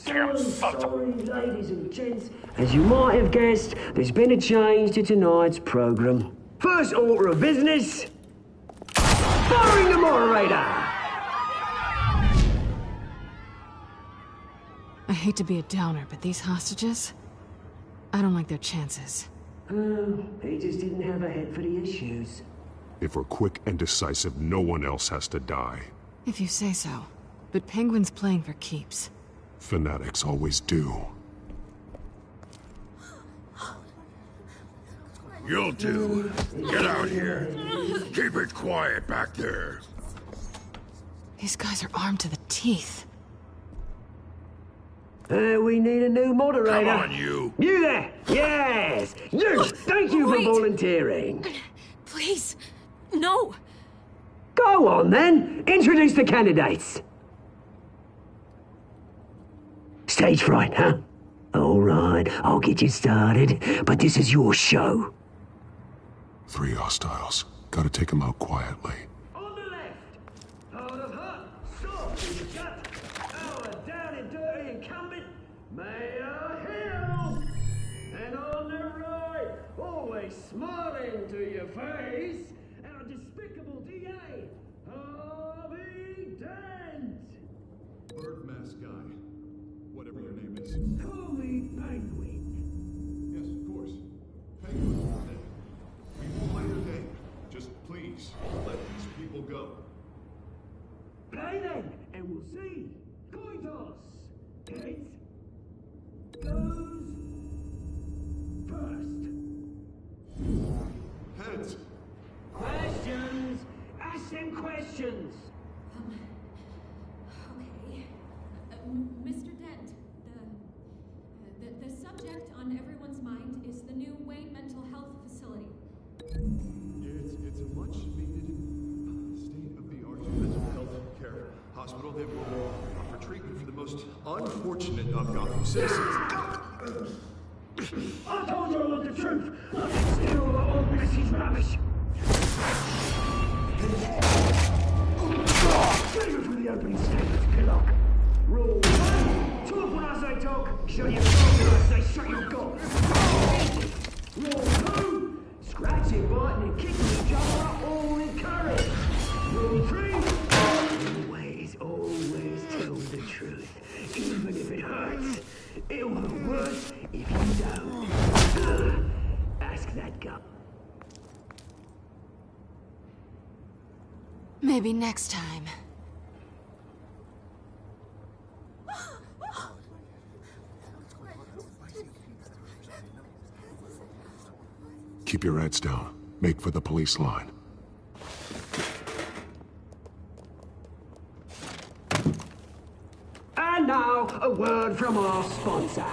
Damn sorry, ladies and gents. As you might have guessed, there's been a change to tonight's program. First order of business, firing the moderator! I hate to be a downer, but these hostages, I don't like their chances. He just didn't have a head for the issues. If we're quick and decisive, no one else has to die. If you say so. But Penguin's playing for keeps. Fanatics always do. You'll do. Get out here. Keep it quiet back there. These guys are armed to the teeth. We need a new moderator. Come on, you. You there! Yes! You! Thank you for volunteering. Please, no! Go on, then. Introduce the candidates. Stage fright, huh? All right, I'll get you started, but this is your show. 3 hostiles. Gotta take them out quietly. On the left, hard of heart, soft in the gut, our down and dirty incumbent, Mayor Hill. And on the right, always smiling to your face, our despicable DA, Harvey Dent. Bird mask guy. Whatever your name is. Call me Penguin. Yes, of course. Penguin. We will play the game. Just please, let these people go. Play then, and we'll see. Coin toss. Heads goes first. Heads. Questions. Ask them questions. Okay. Mr. Dent, the subject on everyone's mind is the new Wayne Mental Health Facility. It's a much needed state-of-the-art mental health care hospital that will offer treatment for the most unfortunate of Gotham citizens. I told you I want the truth. I'm still all this is rubbish. Figure for the opening statements, Pillock. Rule 1. Talk when I say talk. Shut your mouth when I say shut your gob. Rule 2. Scratching, biting, and kicking each other are all encouraged. Rule 3. Always tell the truth, even if it hurts. It'll hurt worse if you don't. Ask that guy. Maybe next time. Keep your heads down. Make for the police line. And now, a word from our sponsor.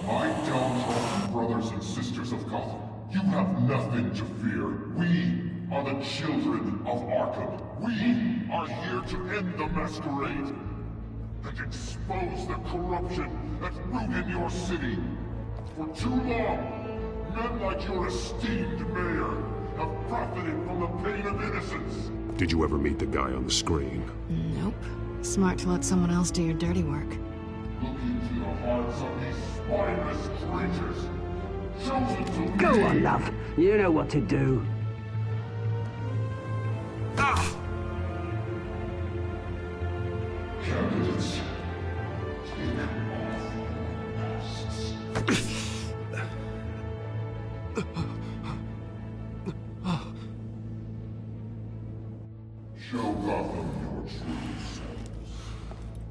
My downtrodden brothers and sisters of Gotham, you have nothing to fear. We are the children of Arkham. We are here to end the masquerade and expose the corruption that rooted your city. For too long, men like your esteemed mayor have profited from the pain of innocence. Did you ever meet the guy on the screen? Nope. Smart to let someone else do your dirty work. Look into the hearts of these spineless creatures, chosen to Go lead. on, love. You know what to do. Candidates, take off masks. Show Gotham your true selves.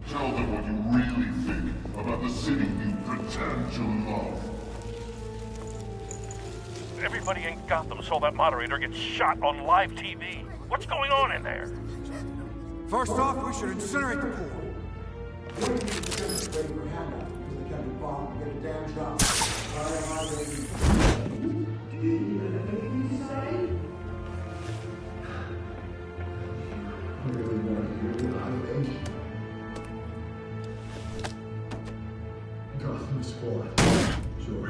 Tell them what you really think about the city you pretend to love. Everybody in Gotham saw that moderator get shot on live TV. What's going on in there? First off, we should incinerate the pool. Gotham is flawed. Sure.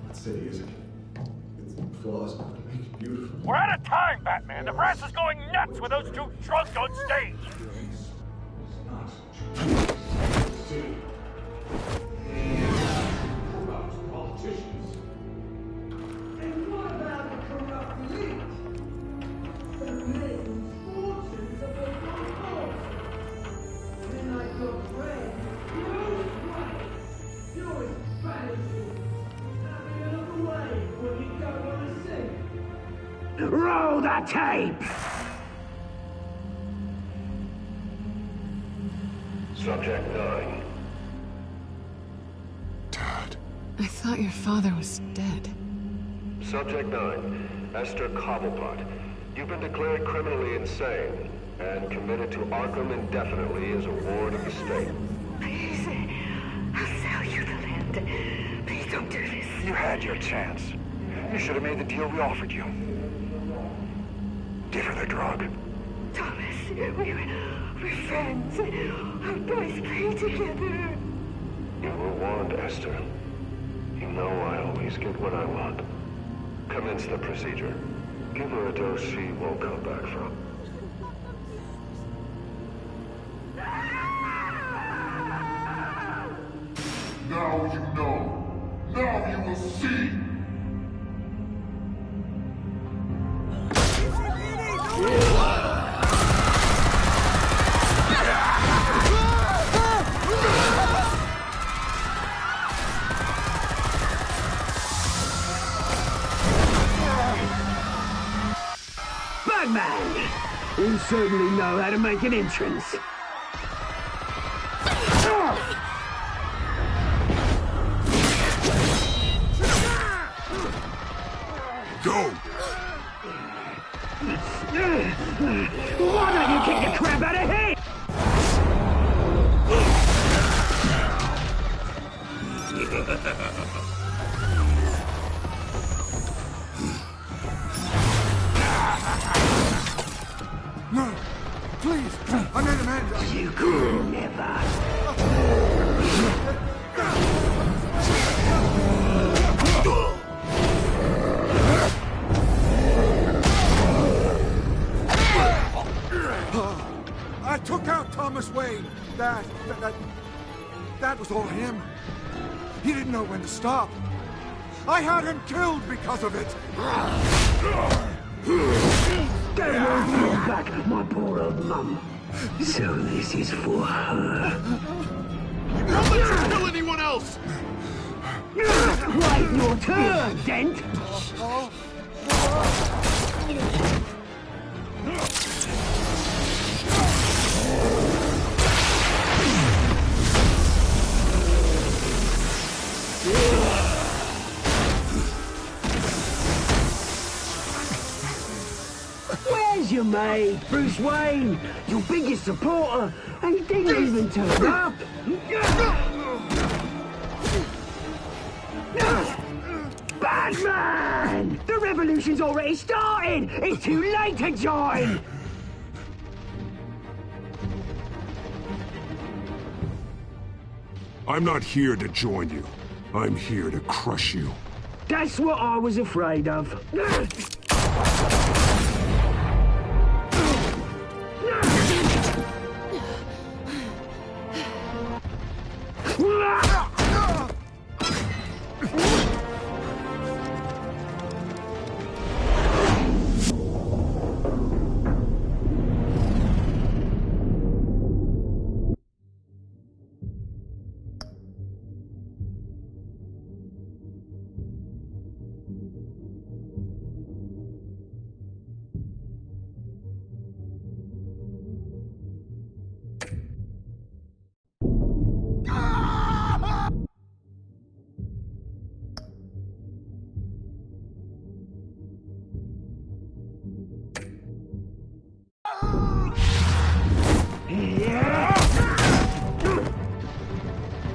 What city is it? It's flaws, but it makes it beautiful. We're out of time, Batman. The press is going nuts with those two drunks on stage. Corrupt politicians. And what about the corrupt elite? The men whose fortunes have been gone off. Then I got Fred. You're right. You're as bad as you. Having another way when you don't want to see. Roll the tape! Subject 9. I thought your father was dead. Subject 9, Esther Cobblepot. You've been declared criminally insane and committed to Arkham indefinitely as a ward of the state. Please, I'll sell you the land. Please don't do this. You had your chance. You should have made the deal we offered you. Give her the drug. Thomas, we're friends. Our boys play together. You were warned, Esther. You know I always get what I want. Commence the procedure. Give her a dose she won't come back from. Now you know. Now you will see. Batman! You certainly know how to make an entrance. Go! Why don't you kick the crap out of him? No! Please! I made Amanda! You could never! I took out Thomas Wayne. That was all him. He didn't know when to stop. I had him killed because of it. Don't hold back, my poor old mum. So this is for her. Don't let you kill anyone else! Wait your turn, Dent! Where's your mate, Bruce Wayne? Your biggest supporter, and he didn't even turn up. Batman! The revolution's already started! It's too late to join! I'm not here to join you. I'm here to crush you. That's what I was afraid of.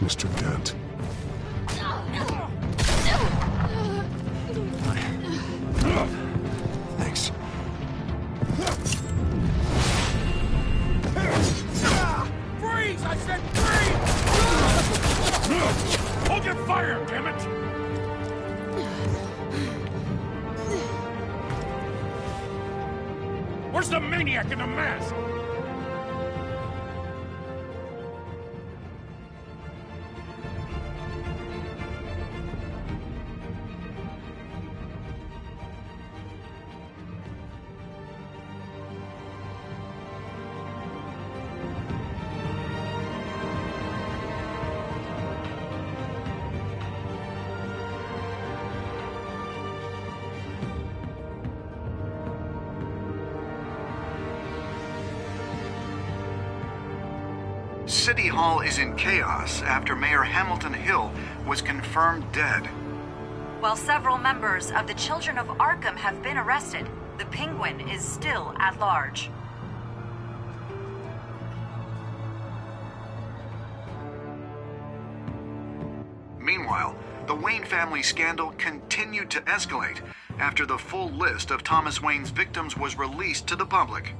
Mr. Dent. Thanks. Freeze! I said freeze! Hold your fire, damn it! Where's the maniac in the mask? City Hall is in chaos after Mayor Hamilton Hill was confirmed dead. While several members of the Children of Arkham have been arrested, the Penguin is still at large. Meanwhile, the Wayne family scandal continued to escalate after the full list of Thomas Wayne's victims was released to the public.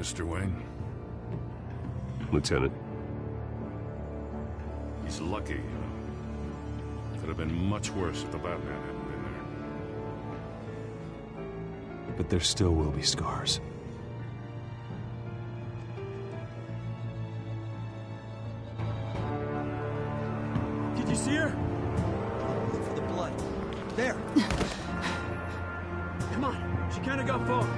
Mr. Wayne? Lieutenant. He's lucky, you know. Could have been much worse if the Batman hadn't been there. But there still will be scars. Did you see her? Look for the blood. There. Come on. She can't have got far.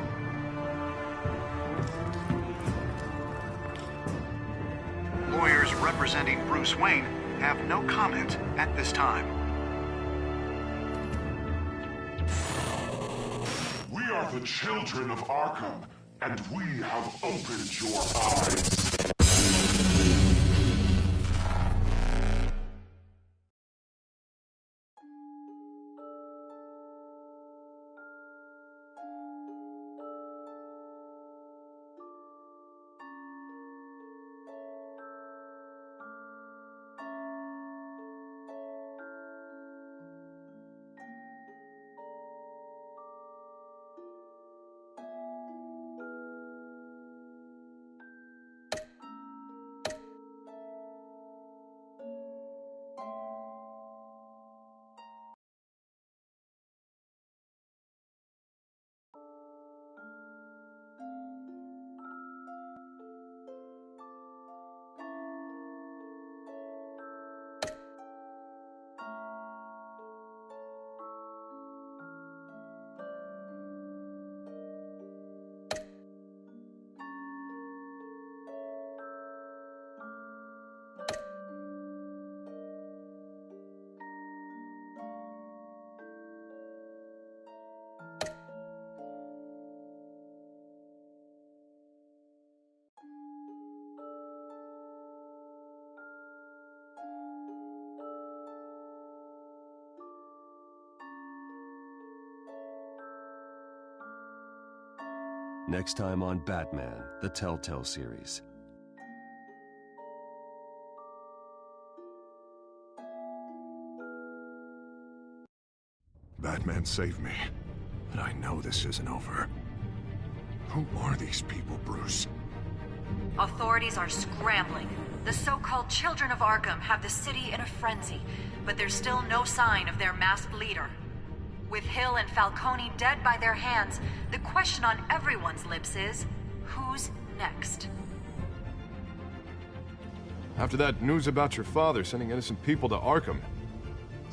Lawyers representing Bruce Wayne have no comment at this time. We are the children of Arkham, and we have opened your eyes. Next time on Batman, the Telltale series. Batman saved me, but I know this isn't over. Who are these people, Bruce? Authorities are scrambling. The so-called Children of Arkham have the city in a frenzy, but there's still no sign of their masked leader. With Hill and Falcone dead by their hands, the question on everyone's lips is, who's next? After that news about your father sending innocent people to Arkham,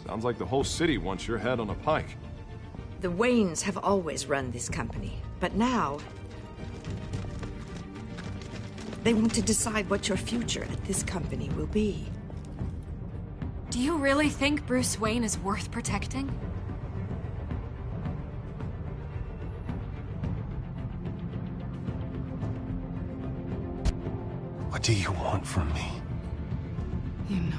sounds like the whole city wants your head on a pike. The Waynes have always run this company, but now they want to decide what your future at this company will be. Do you really think Bruce Wayne is worth protecting? What do you want from me? You know